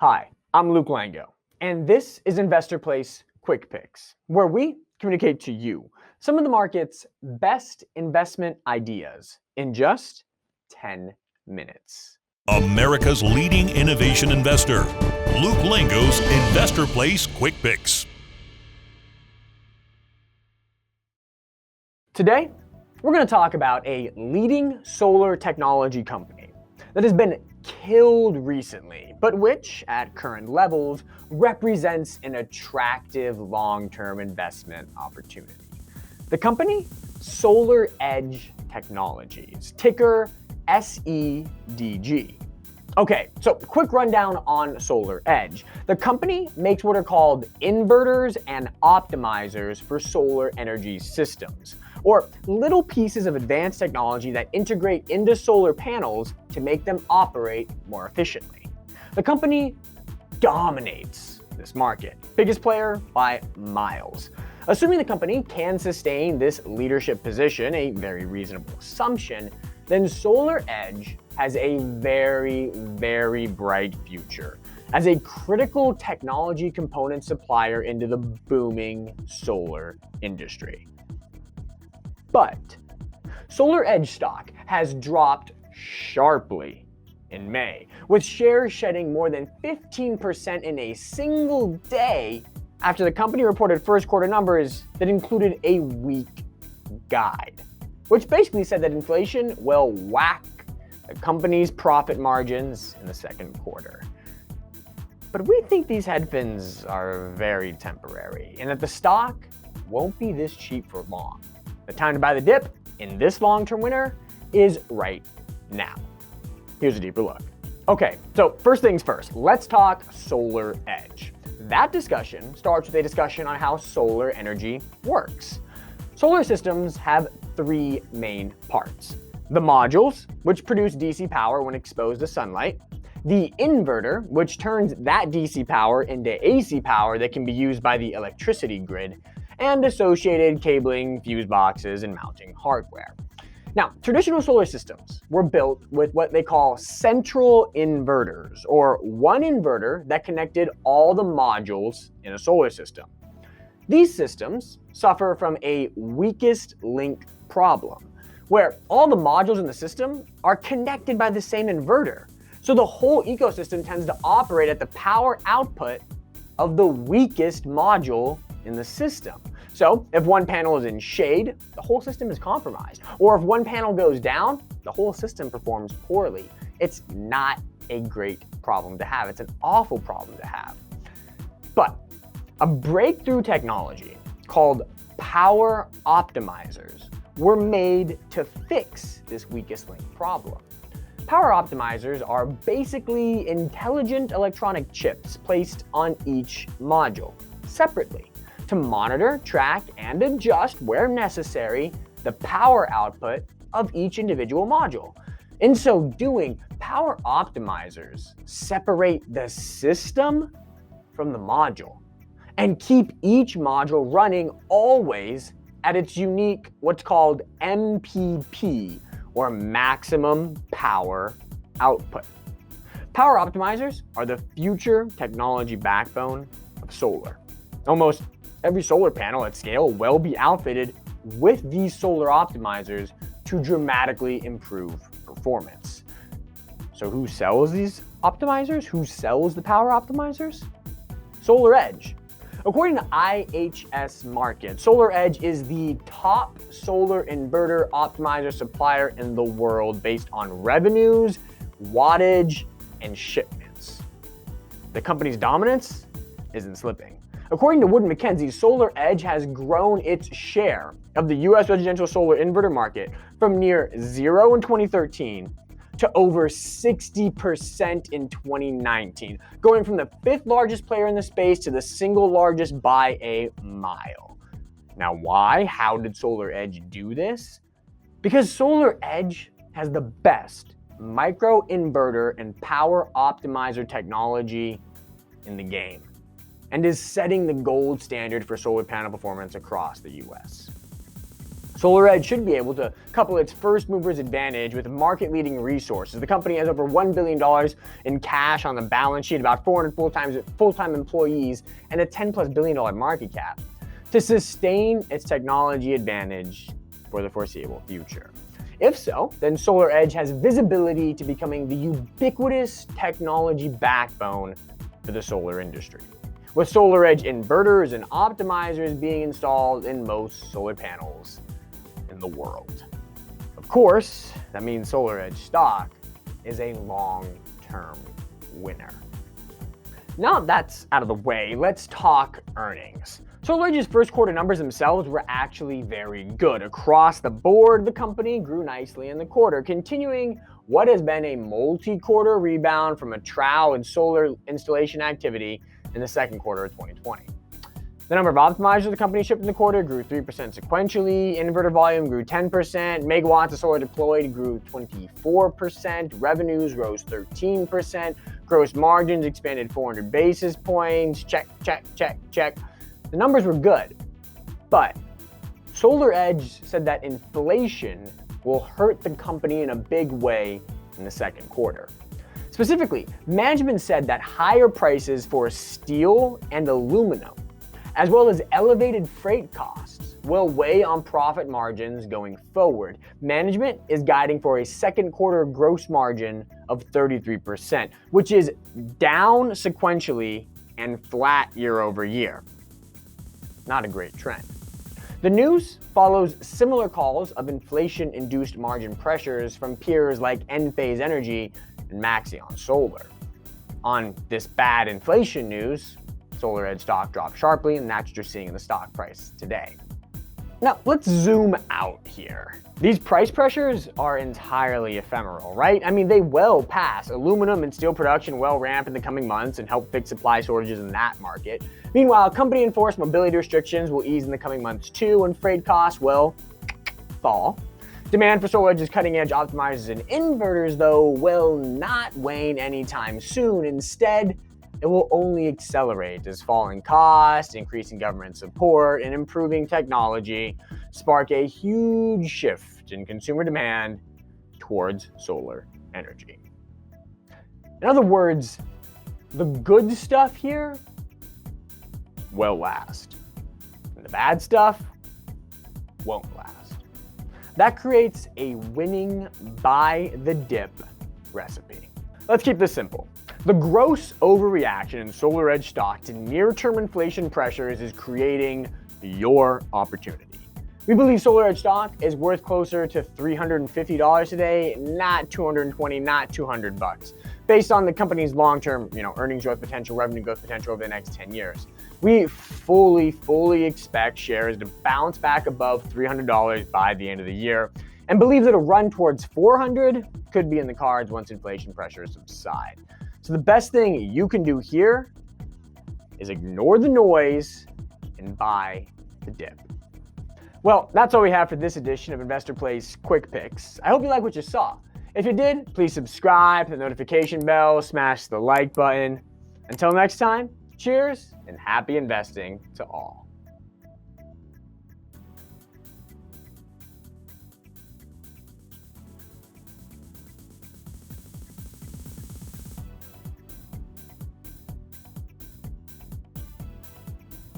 Hi, I'm Luke Lango, and this is Investor Place Quick Picks, where we communicate to you some of the market's best investment ideas in just 10 minutes. America's leading innovation investor, Luke Lango's Investor Place Quick Picks. Today, we're going to talk about a leading solar technology company that has been killed recently, but which, at current levels, represents an attractive long-term investment opportunity. The company, SolarEdge Technologies, ticker SEDG. Okay, so quick rundown on SolarEdge. The company makes what are called inverters and optimizers for solar energy systems, or little pieces of advanced technology that integrate into solar panels to make them operate more efficiently. The company dominates this market, biggest player by miles. Assuming the company can sustain this leadership position, a very reasonable assumption, then SolarEdge has a very bright future as a critical technology component supplier into the booming solar industry. But SolarEdge stock has dropped sharply in May, with shares shedding more than 15% in a single day after the company reported first quarter numbers that included a weak guide, which basically said that inflation will whack the company's profit margins in the second quarter. But we think these headwinds are very temporary and that the stock won't be this cheap for long. The time to buy the dip in this long-term winner is right now. Here's a deeper look. Okay, so first things first, let's talk SolarEdge. That discussion starts with a discussion on how solar energy works. Solar systems have three main parts: the modules, which produce DC power when exposed to sunlight; the inverter, which turns that DC power into AC power that can be used by the electricity grid; and associated cabling, fuse boxes, and mounting hardware. Now, traditional solar systems were built with what they call central inverters, or one inverter that connected all the modules in a solar system. These systems suffer from a weakest link problem, where all the modules in the system are connected by the same inverter. So the whole ecosystem tends to operate at the power output of the weakest module in the system. So if one panel is in shade, the whole system is compromised. Or if one panel goes down, the whole system performs poorly. It's not a great problem to have. It's an awful problem to have. But a breakthrough technology called power optimizers were made to fix this weakest link problem. Power optimizers are basically intelligent electronic chips placed on each module separately to monitor, track, and adjust where necessary the power output of each individual module. In so doing, power optimizers separate the system from the module and keep each module running always at its unique, what's called MPP, or maximum power output. Power optimizers are the future technology backbone of solar. Almost every solar panel at scale will be outfitted with these solar optimizers to dramatically improve performance. So who sells these optimizers? Who sells the power optimizers? SolarEdge. According to IHS Markit, SolarEdge is the top solar inverter optimizer supplier in the world based on revenues, wattage, and shipments. The company's dominance isn't slipping. According to Wood Mackenzie, SolarEdge has grown its share of the US residential solar inverter market from near zero in 2013 to over 60% in 2019, going from the fifth largest player in the space to the single largest by a mile. Now why? How did SolarEdge do this? Because SolarEdge has the best micro inverter and power optimizer technology in the game, and is setting the gold standard for solar panel performance across the US. SolarEdge should be able to couple its first mover's advantage with market-leading resources. The company has over $1 billion in cash on the balance sheet, about 400 full-time employees, and a $10+ billion market cap to sustain its technology advantage for the foreseeable future. If so, then SolarEdge has visibility to becoming the ubiquitous technology backbone for the solar industry, with SolarEdge inverters and optimizers being installed in most solar panels in the world. Of course, that means SolarEdge stock is a long-term winner. Now that's out of the way, let's talk earnings. SolarEdge's first quarter numbers themselves were actually very good. Across the board, the company grew nicely in the quarter, continuing what has been a multi-quarter rebound from a trough in solar installation activity in the second quarter of 2020. The number of optimizers the company shipped in the quarter grew 3% sequentially, inverter volume grew 10%, megawatts of solar deployed grew 24%, revenues rose 13%, gross margins expanded 400 basis points, check. The numbers were good, but SolarEdge said that inflation will hurt the company in a big way in the second quarter. Specifically, management said that higher prices for steel and aluminum, as well as elevated freight costs, will weigh on profit margins going forward. Management is guiding for a second quarter gross margin of 33%, which is down sequentially and flat year over year. Not a great trend. The news follows similar calls of inflation-induced margin pressures from peers like Enphase Energy and Maxion Solar. On this bad inflation news, SolarEdge stock dropped sharply, and that's what you're seeing in the stock price today. Now, let's zoom out here. These price pressures are entirely ephemeral, right? I mean, they will pass. Aluminum and steel production will ramp in the coming months and help fix supply shortages in that market. Meanwhile, company-enforced mobility restrictions will ease in the coming months too, and freight costs will fall. Demand for SolarEdge's cutting-edge optimizers and inverters, though, will not wane anytime soon. Instead, it will only accelerate as falling costs, increasing government support, and improving technology spark a huge shift in consumer demand towards solar energy. In other words, the good stuff here will last, and the bad stuff won't last. That creates a winning buy the dip recipe. Let's keep this simple. The gross overreaction in SolarEdge stock to near-term inflation pressures is creating your opportunity. We believe SolarEdge stock is worth closer to $350 today, not $220, not $200, based on the company's long-term, earnings growth potential, revenue growth potential over the next 10 years. We fully expect shares to bounce back above $300 by the end of the year, and believe that a run towards $400 could be in the cards once inflation pressures subside. So the best thing you can do here is ignore the noise and buy the dip. Well, that's all we have for this edition of Investor Play's Quick Picks. I hope you like what you saw. If you did, please subscribe, hit the notification bell, smash the like button. Until next time, cheers and happy investing to all.